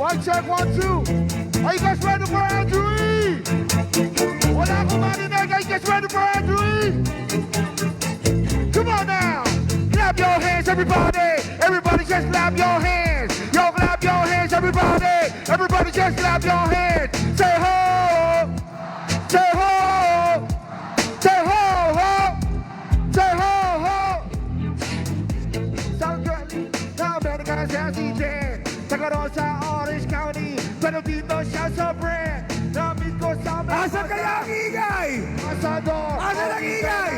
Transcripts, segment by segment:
One check, 1, 2. Are you guys ready for Andrew E? Wala akong marinig. Are you guys ready for Andrew E? Come on now. Clap your hands, everybody. Everybody just clap your hands. Yo, clap your hands, everybody. Everybody just clap your hands. Say ho. Say ho. Say ho, ho. Say ho, ho. Sound good. Now, better guys, that's DJ. Tagaroon sa Orange County. Pero dito siya sa brand. Namit ko sa mga... Asa kaya ang ingay? Asador. Asa ang ingay?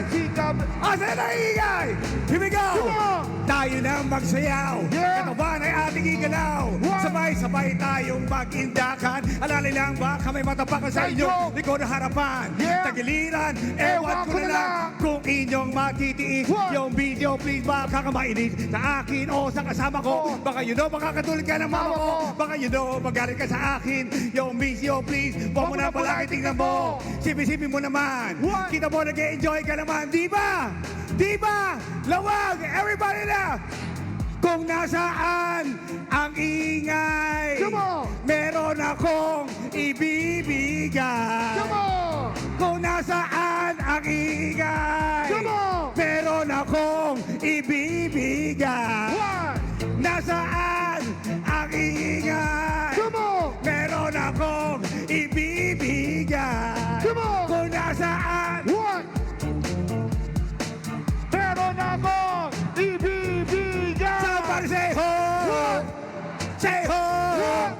Asa ang ingay? Here we go! Come on! Tayo nang magsayaw. Yeah. Katawan ay ating igalaw. What? Sabay-sabay tayong mag-indakan. Alalay lang ba kamay matapakan sa Say inyong go. likod na harapan? Yeah. Tagiliran, ewan ko na lang kung inyong matitiis. What? Yung video please baka kamainis sa akin o sa kasama ko. Oh. Baka you know, makakatulad ka ng mama ko. Baka you know, magalit ka sa akin. Yung video please, huwag mo na palagi tingnan mo. Sipin-sipin mo naman. What? Kita mo nag-enjoy ka naman, di ba? Di ba? Lawag, everybody na! Kung nasaan ang ingay, Come on! meron akong ibibigay. Come on! Kung nasaan ang ingay, Come on! meron akong ibibigay. One! Nasaan ang ingay, Come on! meron akong ibibigay. Come on! Kung nasaan, One! Meron akong ibibigay! somebody say ho! What? Say ho! What?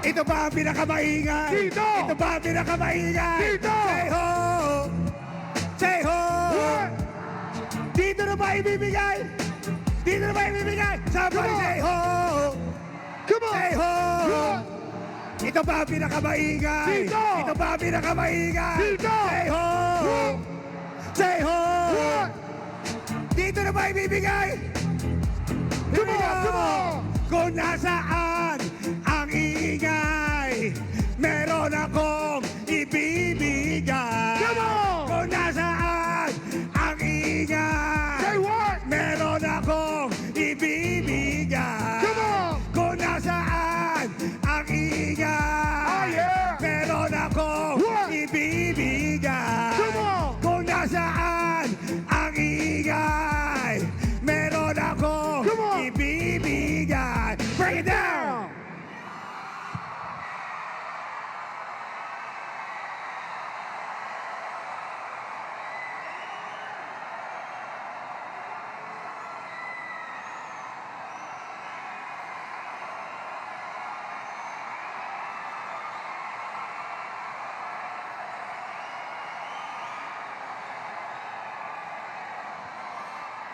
Ito ba ang pinakamaingay? Dito! Ito ba ang pinakamaingay? Dito! Say ho! Say ho! What? Dito na ba ibibigay? Dito na ba ibibigay? Somebody Come on! say ho! Come on! Say ho! What? Ito ba ang pinakamaingay? Dito! Ito ba ang pinakamaingay? Dito! Say ho! What? Say ho! What? Dito na ba ibibigay? Come on! Come on! Kung nasaan ang ingay, meron akong ibibigay. Come on! Kung nasaan ang ingay, Say what? meron akong ibibigay. Come on! Kung nasaan ang ingay, Oh, yeah! meron akong What? ibibigay. Come on! Kung nasaan ang ingay, meron akong Come on! ibibigay. Break it down!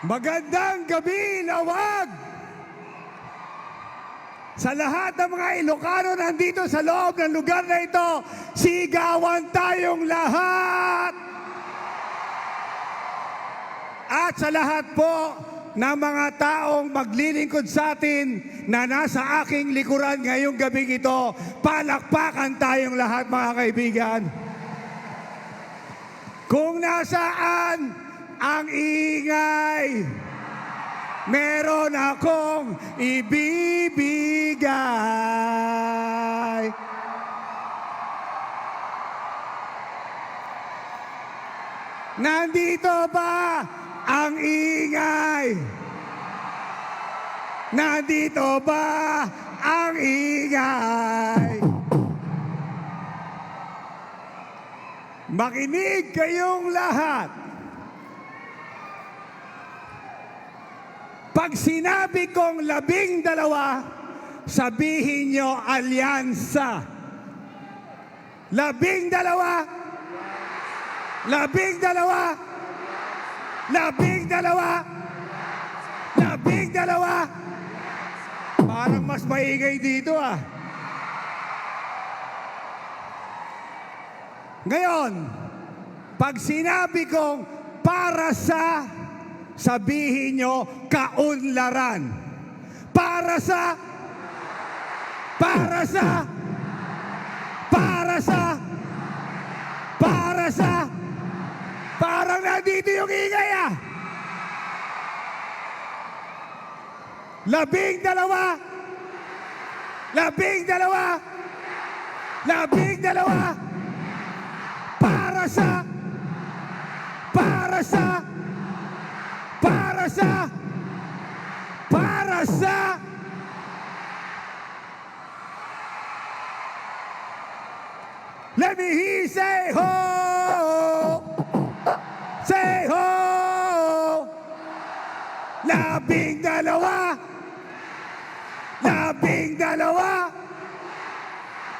Magandang gabi, Lawag! Sa lahat ng mga Ilocano nandito sa loob ng lugar na ito, sigawan tayong lahat! At sa lahat po ng mga taong maglilingkod sa atin na nasa aking likuran ngayong gabing ito, palakpakan tayong lahat mga kaibigan. Kung nasaan ang ingay, meron akong ibibigay. Nandito ba ang ingay? Nandito ba ang ingay? Makinig kayong lahat. Pag sinabi kong 12, sabihin nyo alyansa. 12. 12. 12. Parang mas maingay dito ah. Ngayon, pag sinabi kong para sa, sabihin nyo kaunlaran. Para sa, para sa, para sa, para sa, parang nandito yung ingay ah. 12, Labing dalawa. Labing dalawa. Para sa let me hear you say ho. Say ho. Labing dalawa. Labing dalawa.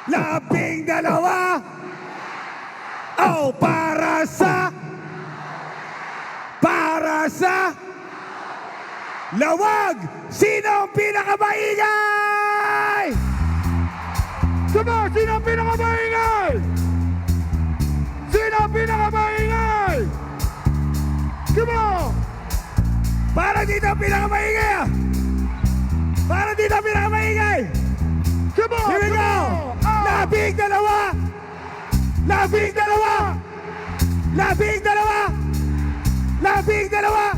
Labing dalawa. Oh, para sa Lawag. Sino ang pinakamaingay? Come on, sino ang pinakamaingay? Sino ang pinakamaingay? Come on! Para dito ang pinakamaingay ah. Para dito ang pinakamaingay. Come on! Here we come go. on. Ah. Labing dalawa. Labing dalawa. Labing dalawa. Labing dalawa.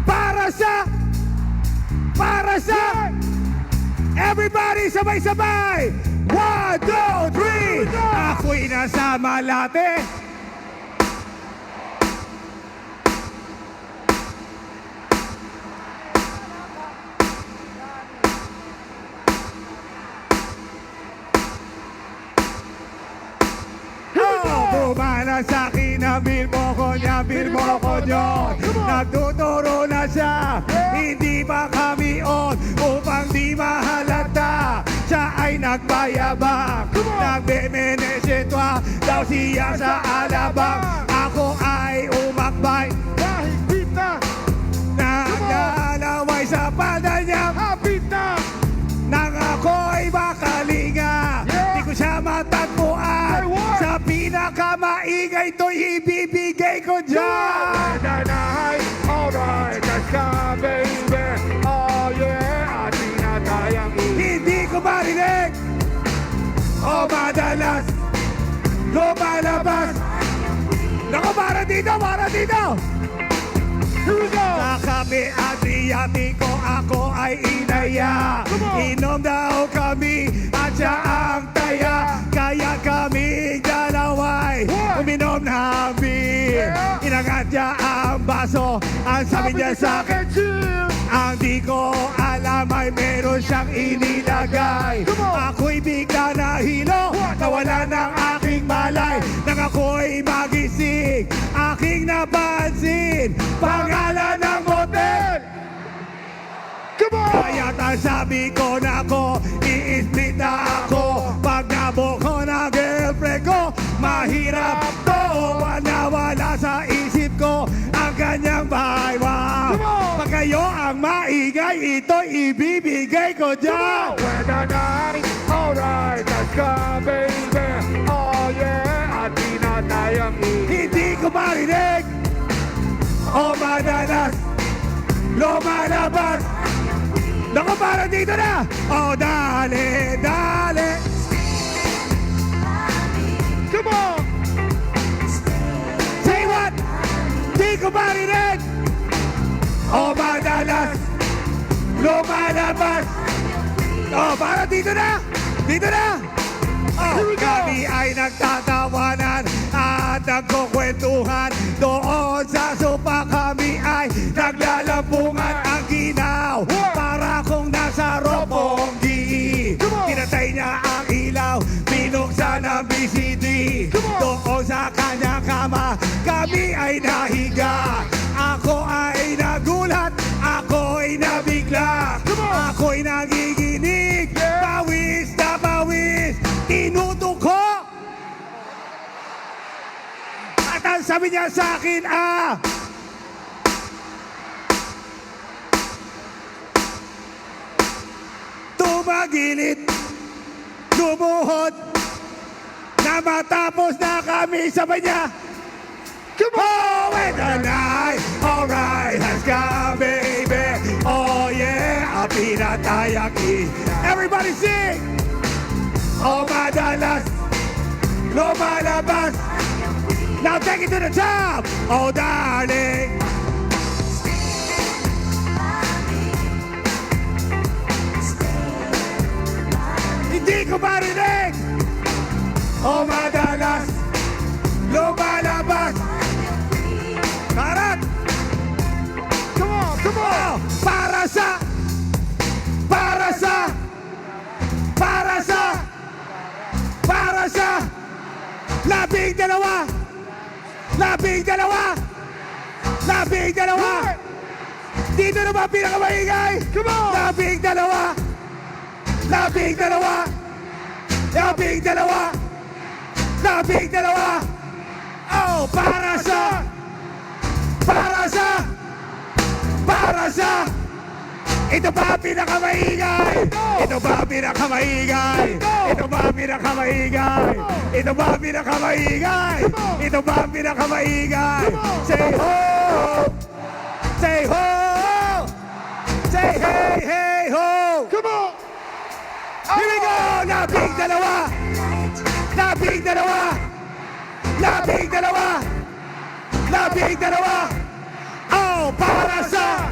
Para sa everybody sabay-sabay. 1, 2, 3. Ako'y nasa Malate. Bumala sa akin, nabil mo ko niya, bil mo ko niyon. Nagtuturo na siya, hindi pa kami on, upang di mahalata. Siya ay nagbayabang, nagdemenesetwa, daw siya sa alabang. Ako ay umakbay, Mahigpit na! naglalaway sa palda niya. Hapit na! Nang ako'y makalinga, Yeah. di ko siya matagpuan. Say what? Sa pinakamaingay to'y ibibigay ko dyan. Nanay, alright, let's go, baby. Oh yeah, at tinatayang Hindi ko marinig o madalas lumalabas. Naku, para dito, para dito. Here we go! Sa kape Adriatico ako ay inaya. Come on. Inom daw kami at siya ang taya. Kaya kami dalaway What? uminom ng beer. Yeah. Inangat niya ang baso. Ang sabi niya sa akin, chill! ang di ko alam ay meron siyang inilagay. Come on. Ako'y bigla nahilo, What? nawala ng aking malay. Nang ako'y magising, aking napansin pangalan ng motel. Come on! Kaya't ang sabi ko na ako, i-split na ako. Pag nabo ko na girlfriend ko, mahirap to. Nawala sa isip ko ang kanyang bahay. Wow. Come on! Pag kayo ang maingay, ito ibibigay ko dyan. When the night, alright, let's go, baby. Oh yeah, at tinatayang Hindi ko marinig o madalas lumalabas. Naku, para dito na. O dali, dali. Come on! Say what? Di ko marinig o madalas lumalabas. O, para dito na. Dito na. Here we go. Kami ay nagtatawanan at nagkukwentuhan. Doon sa sopa kami ay naglalampungan ang ginaw. What? Para kung nasa Roppongi. Come on. Pinatay niya ang ilaw, binuksan ang BCD. Come on. Doon sa kanyang kama, kami ay nahiga. Ako ay nagulat, ako'y nabigla. Come on. Ako'y nagiginig, Yeah. pawis na pawis, tinutok ko. At ang sabi niya sa akin, tumagilid, lumuhod, na matapos na kami sa niya. Come on! Oh, when the night, alright, has come, baby. Oh, yeah, pinatayaki. Everybody sing! Oh, madalas, lumalabas. Now take it to the top. Oh, darling. ko marinig. O madalas lumalabas. Karat. Come on, come on. Para sa labing dalawa. Dito na ba pinakamaingay? Come on. Labing dalawa. Oh, para sa ito ba pinakamaingay? Ito ba pinakamaingay? Say ho! Say ho! Say hey, hey, ho! Come on. Here we go! Labing dalawa! Oh, para sa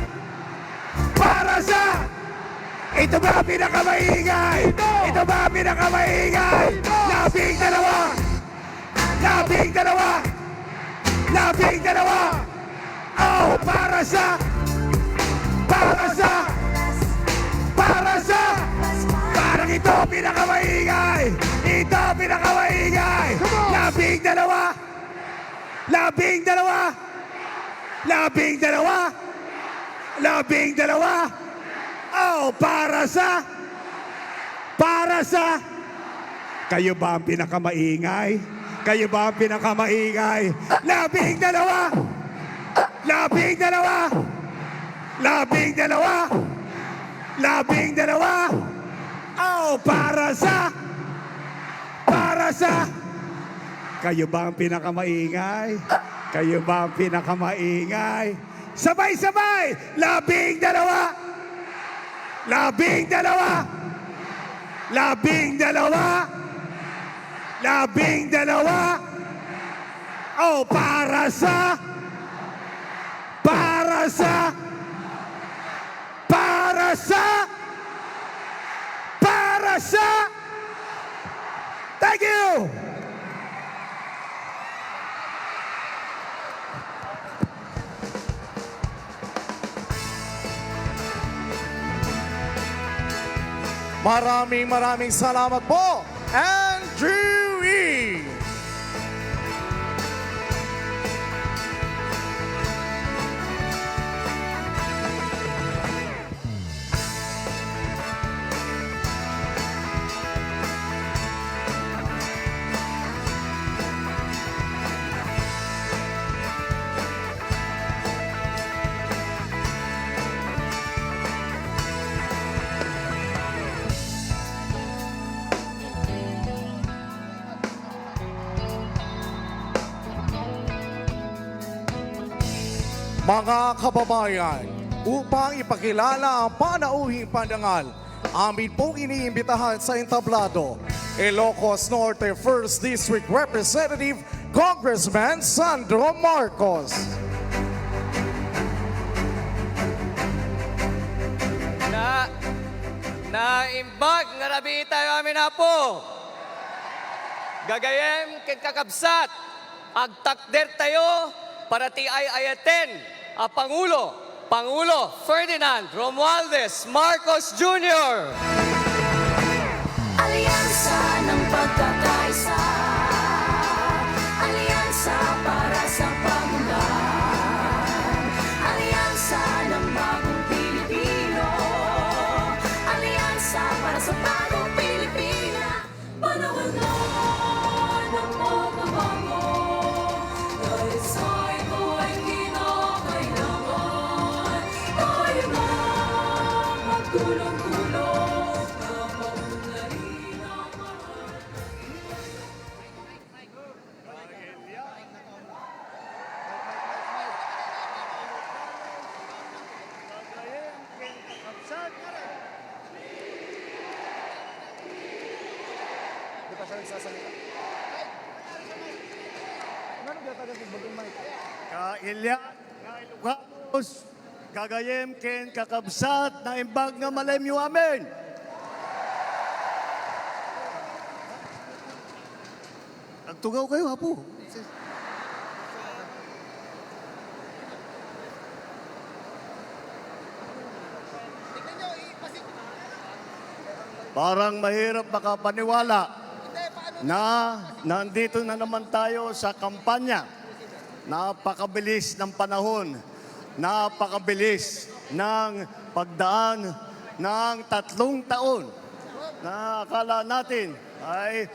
ito ba pinakamaingay? Labing dalawa! Oh, para sa parang ito pinakamaingay! Labing dalawa! Oh, para sa kayo ba ang pinakamaingay? Labing dalawa! Oh, para sa kayo ba ang pinakamaingay? Sabay-sabay! Labing dalawa! Oh, para sa thank you! Maraming salamat po, Andrew E. Mga kababayan, upang ipakilala ang panauhing pandangal, amin pong iniimbitahan sa entablado, Ilocos Norte 1st District Representative, Congressman Sandro Marcos. Naimbag nga rabi tayo amin na po. Gagayem ken kakabsat, agtakder tayo para ti ay ayaten a Pangulo Ferdinand Romualdez Marcos Jr. Alyansa ng pagkakaisa, alyansa para sa pamundan, alyansa ng bagong Pilipino, alyansa para sa bagong Pilipina, panahon na ng pagbabago, dahil sa ito ay kinakailangan, tayo na magtulong-tulong na maunlarin ang mahal. Kailya, Ilocos, gagayem ken kakabsat na imbag nga malemyo amin. Tugaw kayo, Apo. Parang mahirap makapaniwala na nandito na naman tayo sa kampanya. Napakabilis ng panahon. Napakabilis ng pagdaan ng 3 taon na akala natin ay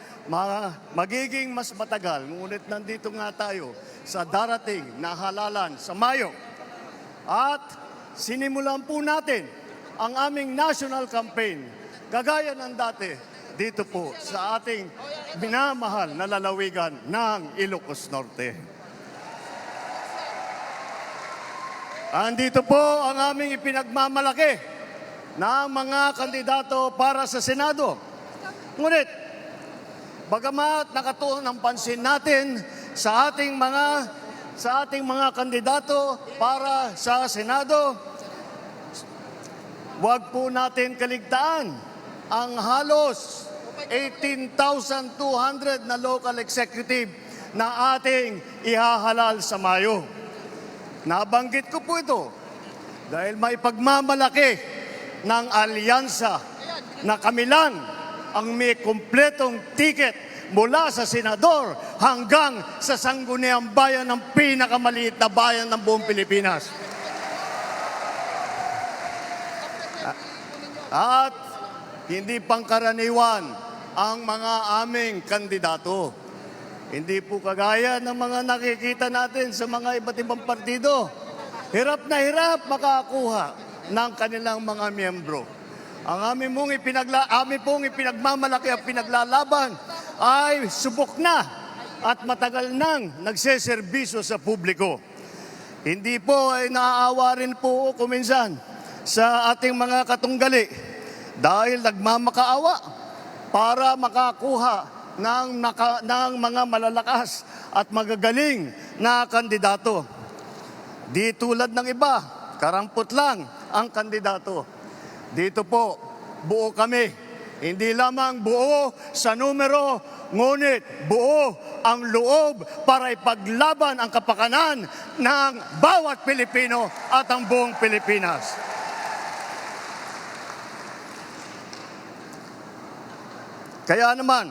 magiging mas matagal. Ngunit nandito nga tayo sa darating na halalan sa Mayo. At sinimulan po natin ang aming national campaign kagaya ng dati dito po sa ating minamahal na lalawigan ng Ilocos Norte. Andito po ang aming ipinagmamalaki na mga kandidato para sa Senado. Ngunit, bagamat nakatuon ang pansin natin sa ating mga kandidato para sa Senado, huwag po natin kaligtaan ang halos 18,200 na local executive na ating ihahalal sa Mayo. Nabanggit ko po ito dahil may pagmamalaki ng alyansa na kami lang ang may kumpletong ticket mula sa senador hanggang sa sangguniang bayan ng pinakamaliit na bayan ng buong Pilipinas. At hindi pangkaraniwan ang mga aming kandidato. Hindi po kagaya ng mga nakikita natin sa mga iba't ibang partido. Hirap na hirap makakuha ng kanilang mga miyembro. Ang aming pong ipinagmamalaki at pinaglalaban ay subok na at matagal nang nagseserbisyo sa publiko. Hindi po ay naaawa rin po kuminsan sa ating mga katunggali dahil nagmamakaawa para makakuha ng mga malalakas at magagaling na kandidato. Di tulad ng iba, karampot lang ang kandidato. Dito po, buo kami. Hindi lamang buo sa numero, ngunit buo ang loob para ipaglaban ang kapakanan ng bawat Pilipino at ang buong Pilipinas. Kaya naman,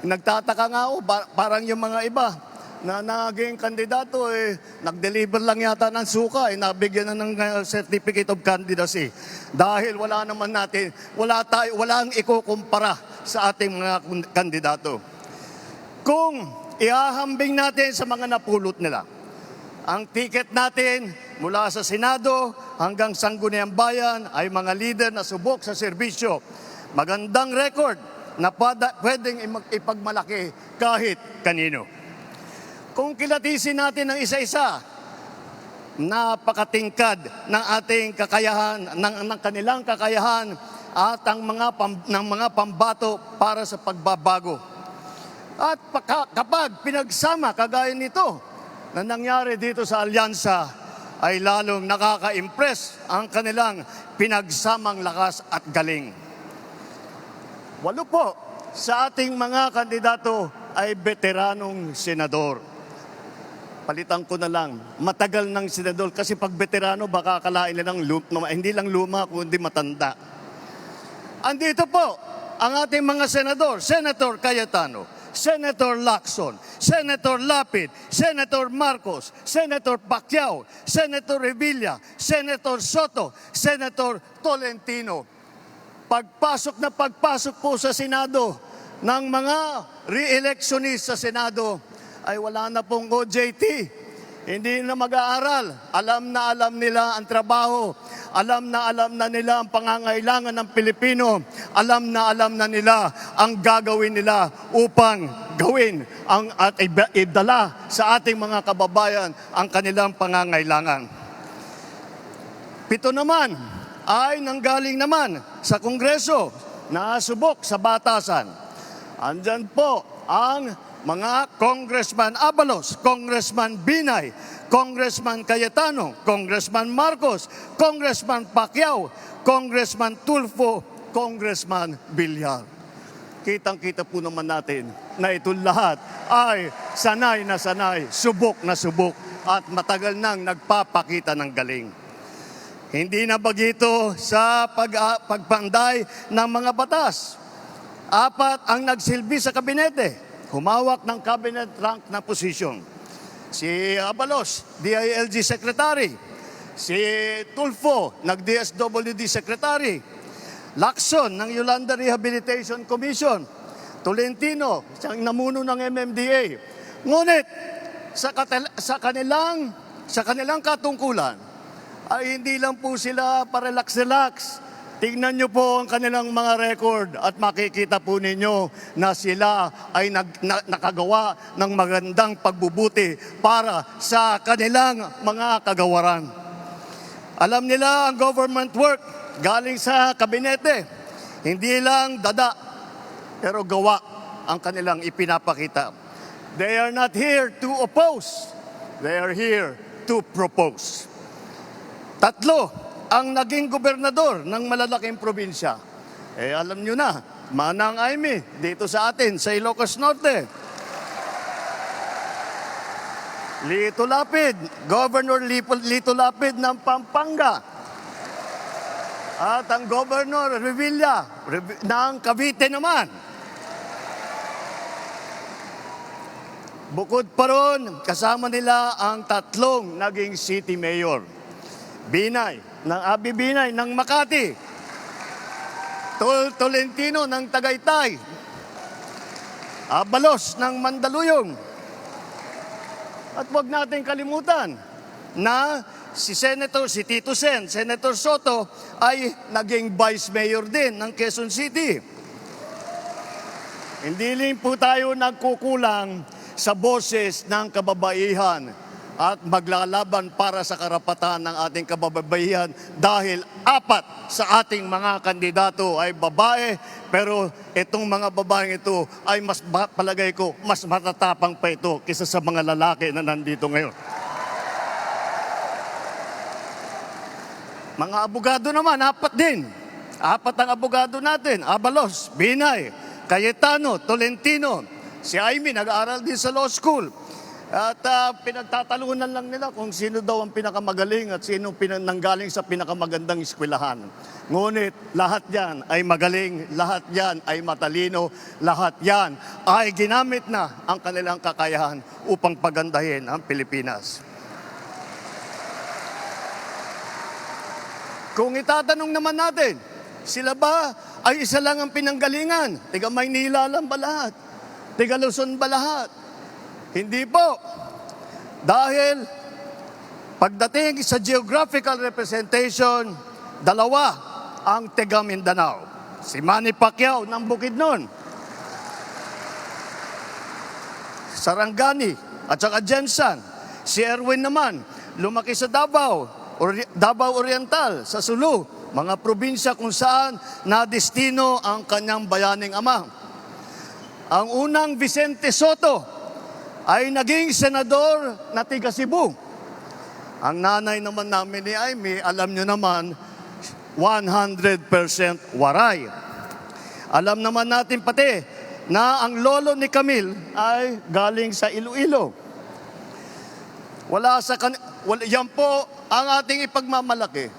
nagtataka nga ako, parang yung mga iba na naging kandidato, nag-deliver lang yata ng suka, nabigyan na ng certificate of candidacy. Dahil wala ang ikukumpara sa ating mga kandidato. Kung ihahambing natin sa mga napulot nila, ang ticket natin mula sa Senado hanggang Sangguniang Bayan ay mga leader na subok sa serbisyo. Magandang record na pwedeng ipagmalaki kahit kanino. Kung kilatisin natin ng isa-isa, napakatingkad ng ating kakayahan, ng kanilang kakayahan at ng mga pambato para sa pagbabago. At kapag pinagsama kagaya nito na nangyari dito sa alyansa, ay lalong nakaka-impress ang kanilang pinagsamang lakas at galing. 8 po sa ating mga kandidato ay veteranong senador. Palitan ko na lang, matagal ng senador kasi pag veterano baka akalain nilang hindi lang luma kundi matanda. Andito po ang ating mga senador, Senator Cayetano, Senator Lacson, Senator Lapid, Senator Marcos, Senator Pacquiao, Senator Revilla, Senator Soto, Senator Tolentino. Pagpasok po sa Senado ng mga re-electionist sa Senado ay wala na pong OJT. Hindi na mag-aaral. Alam nila ang trabaho. Alam na nila ang pangangailangan ng Pilipino. Alam na nila ang gagawin nila upang gawin at idala sa ating mga kababayan ang kanilang pangangailangan. 7 naman ay nanggaling naman sa Kongreso na subok sa batasan. Andyan po ang mga Congressman Abalos, Congressman Binay, Congressman Cayetano, Congressman Marcos, Congressman Pacquiao, Congressman Tulfo, Congressman Villar. kitang-kita po naman natin na ito lahat ay sanay na sanay, subok na subok, at matagal nang nagpapakita ng galing. Hindi na bagito sa pagpanday ng mga batas. 4 ang nagsilbi sa kabinete, humawak ng cabinet rank na posisyon. Si Abalos, DILG Secretary. Si Tulfo, nag-DSWD Secretary. Lacson, ng Yolanda Rehabilitation Commission. Tolentino, siyang namuno ng MMDA. Ngunit, sa kanilang katungkulan, ay hindi lang po sila parelax-relax. Tingnan nyo po ang kanilang mga record at makikita po ninyo na sila ay nakagawa ng magandang pagbubuti para sa kanilang mga kagawaran. Alam nila ang government work galing sa kabinete. Hindi lang dada, pero gawa ang kanilang ipinapakita. They are not here to oppose. They are here to propose. 3 ang naging gobernador ng malalaking probinsya. Alam nyo na, Manang Aimee, dito sa atin, sa Ilocos Norte. Lito Lapid, Governor Lito Lapid ng Pampanga. At ang Governor Revilla ng Cavite naman. Bukod pa ron, kasama nila ang 3 naging city mayor. Abi Binay ng Makati. Tolentino ng Tagaytay. Abalos ng Mandaluyong. At huwag natin kalimutan na si Tito Sen, Senator Soto, ay naging vice mayor din ng Quezon City. Hindi rin po tayo nagkukulang sa boses ng kababaihan at maglalaban para sa karapatan ng ating kababaihan dahil 4 sa ating mga kandidato ay babae, pero itong mga babaeng ito ay palagay ko, mas matatapang pa ito kaysa sa mga lalaki na nandito ngayon. Mga abogado naman, 4 din. 4 ang abogado natin. Abalos, Binay, Cayetano, Tolentino. Si Aimee nag-aaral din sa law school. At pinagtatalunan lang nila kung sino daw ang pinakamagaling at sino nanggaling sa pinakamagandang eskwelahan. Ngunit lahat yan ay magaling, lahat yan ay matalino, lahat yan ay ginamit na ang kanilang kakayahan upang pagandahin ang Pilipinas. Kung itatanong naman natin, sila ba ay isa lang ang pinanggalingan? Tiga Maynila lang ba lahat? Tiga Luzon ba lahat? Hindi po. Dahil pagdating sa geographical representation, 2 ang taga Mindanao. Si Manny Pacquiao ng Bukidnon, Sarangani at saka Jensan. Si Erwin naman, lumaki sa Davao Oriental, sa Sulu, mga probinsya kung saan nadestino ang kanyang bayaning ama. Ang unang Vicente Soto ay naging senador na tiga Cebu. Ang nanay naman namin ni Aimee, alam nyo naman, 100% waray. Alam naman natin pati na ang lolo ni Camille ay galing sa Iloilo. Yan po ang ating ipagmamalaki.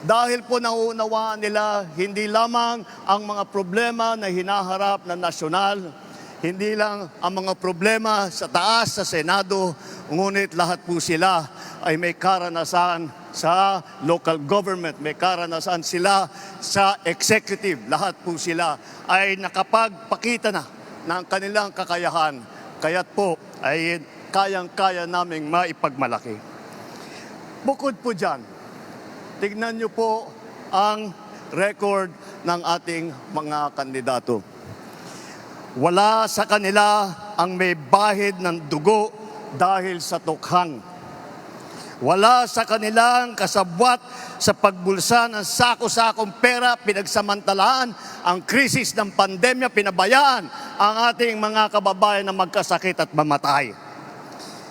Dahil po nauunawaan nila hindi lamang ang mga problema na hinaharap na nasyonal, hindi lang ang mga problema sa taas, sa Senado, ngunit lahat po sila ay may karanasan sa local government, may karanasan sila sa executive. Lahat po sila ay nakapagpakita na ng kanilang kakayahan. Kaya't po ay kayang-kaya naming maipagmalaki. Bukod po dyan, tignan nyo po ang record ng ating mga kandidato. Wala sa kanila ang may bahid ng dugo dahil sa tukhang. Wala sa kanilang kasabwat sa pagbulsa ng sako-sakong pera, pinagsamantalaan ang krisis ng pandemya, pinabayaan ang ating mga kababayan na magkasakit at mamatay.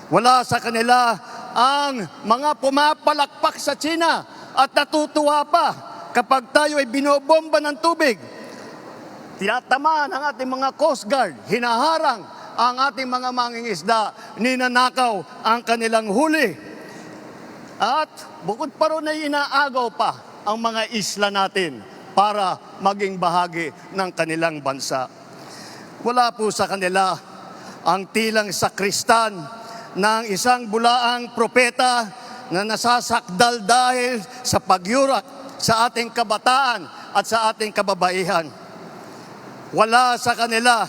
Wala sa kanila ang mga pumapalakpak sa China at natutuwa pa kapag tayo ay binobomba ng tubig. tinatamaan ang ating mga Coast Guard, hinaharang ang ating mga mangingisda, ninanakaw ang kanilang huli. At bukod pa ron ay inaagaw pa ang mga isla natin para maging bahagi ng kanilang bansa. Wala po sa kanila ang tilang sakristan ng isang bulaang propeta na nasasakdal dahil sa pagyurak sa ating kabataan at sa ating kababaihan. Wala sa kanila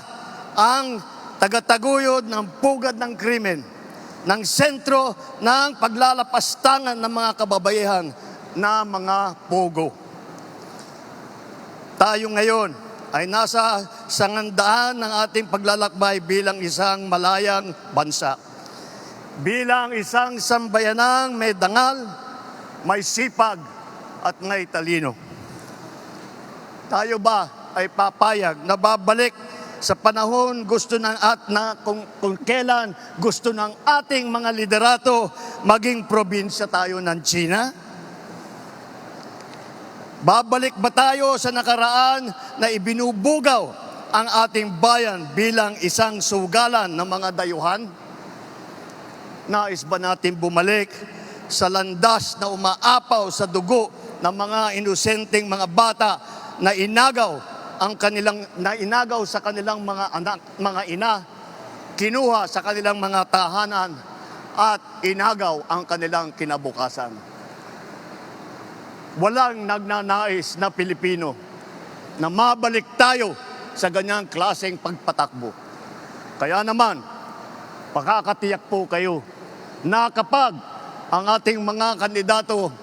ang tagataguyod ng pugad ng krimen, ng sentro ng paglalapastangan ng mga kababaihan na mga pogo. Tayo ngayon ay nasa sangandaan ng ating paglalakbay bilang isang malayang bansa. Bilang isang sambayanang may dangal, may sipag at may talino. Tayo ba ay papayag na babalik sa panahon gusto ng kung kailan gusto ng ating mga liderato maging probinsya tayo ng China? Babalik ba tayo sa nakaraan na ibinubugaw ang ating bayan bilang isang sugalan ng mga dayuhan? Nais ba natin bumalik sa landas na umaapaw sa dugo ng mga inosenteng mga bata na inagaw sa kanilang mga anak, mga ina, kinuha sa kanilang mga tahanan at inagaw ang kanilang kinabukasan? Walang nagnanais na Pilipino na mabalik tayo sa ganyang klaseng pagpatakbo. Kaya naman, pakakatiyak po kayo na kapag ang ating mga kandidato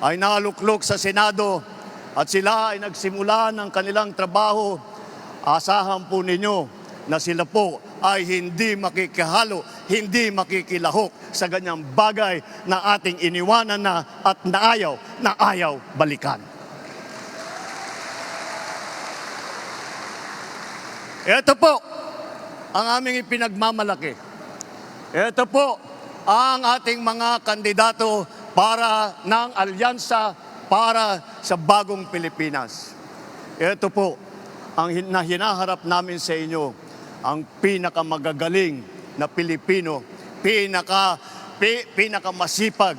ay naluklok sa Senado at sila ay nagsimula ng kanilang trabaho, asahan po ninyo na sila po ay hindi makikihalo, hindi makikilahok sa ganyang bagay na ating iniwanan na at naayaw balikan. Ito po ang aming ipinagmamalaki. Ito po ang ating mga kandidato para ng alyansa para sa bagong Pilipinas. Ito po ang hinaharap namin sa inyo, ang pinakamagagaling na Pilipino, pinakamasipag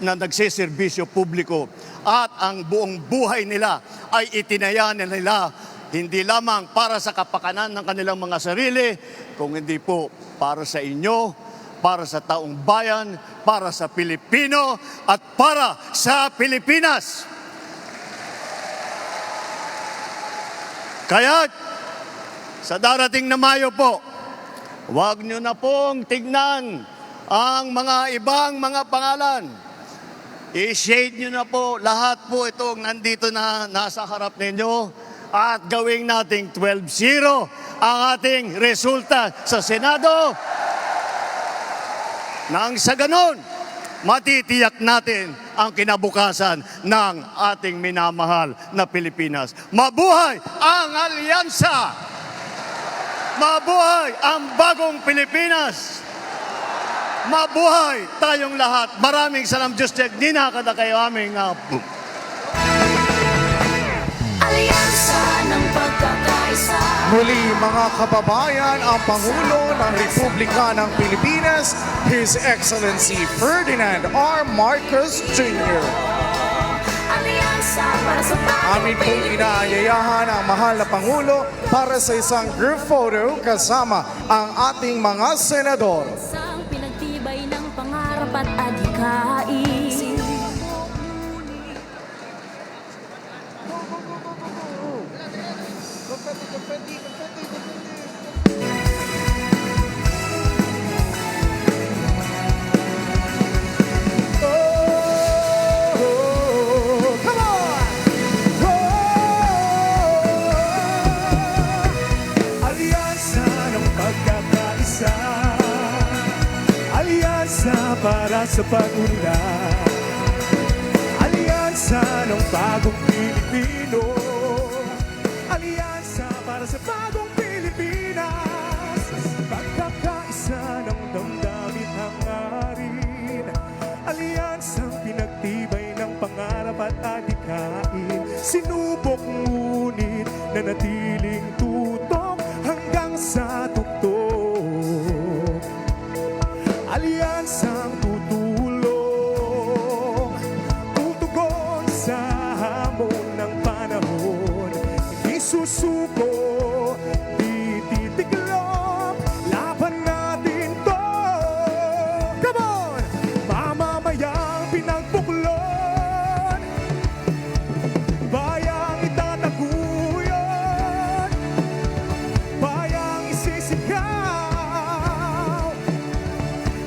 na nagsiservisyo publiko, at ang buong buhay nila ay itinaya nila hindi lamang para sa kapakanan ng kanilang mga sarili, kung hindi po para sa inyo, para sa taong bayan, para sa Pilipino, at para sa Pilipinas. Kaya, sa darating na Mayo po, huwag nyo na pong tignan ang mga ibang mga pangalan. I-shade nyo na po lahat po itong nandito na nasa harap ninyo at gawing nating 12-0 ang ating resulta sa Senado. Nang sa ganon, matitiyak natin ang kinabukasan ng ating minamahal na Pilipinas. Mabuhay ang alyansa! Mabuhay ang bagong Pilipinas! Mabuhay tayong lahat! Maraming salam, Diyos Nina kada kayo aming Alyansa ng pagkakaisa. Muli mga kababayan, ang Pangulo ng Republika ng Pilipinas, His Excellency Ferdinand R. Marcos Jr. Alyansa para sa bagong Amin pong inaayayahan ang mahal na Pangulo para sa isang group photo kasama ang ating mga senador. Isang pinagtibay ng pangarap at adhikain. Alyansa ng pagkakaisa, alyansa para sa pag-unlad, alyansa ng bagong Pilipino, alyansa para sa bagong Pilipinas, pagkakaisa ng damdamin hangarin, alyansang pinagtibay ng pangarap at adhikain, sinubok ngunit nanatiling tutok hanggang sa tuktok. Alyansang tutulong, tutugon sa hamon ng panahon. Hindi susuko, di titiklop, laban natin to. Come on! Mamamayang pinagbuklod, bayang itataguyod, bayang isisigaw.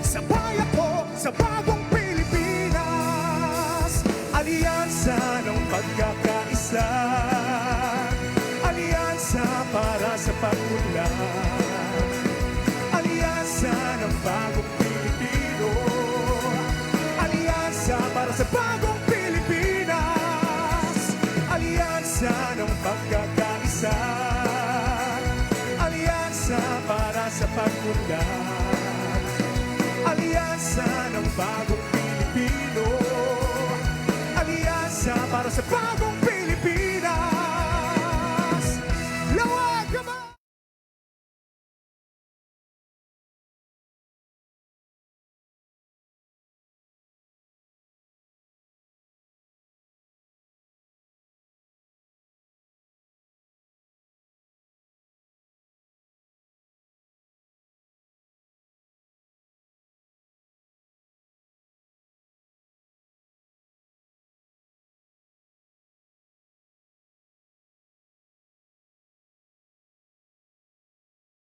Sabay ako sa bagong Pilipinas, alyansa ng pagkakaisa, alyansa para sa pag-unlad, alyansa ng bagong Pilipino, alyansa para sa bagong Pilipinas, alyansa ng pagkakaisa, alyansa para sa pag-unlad, alyansa ng bagong Pilipino, alyansa para sa bagong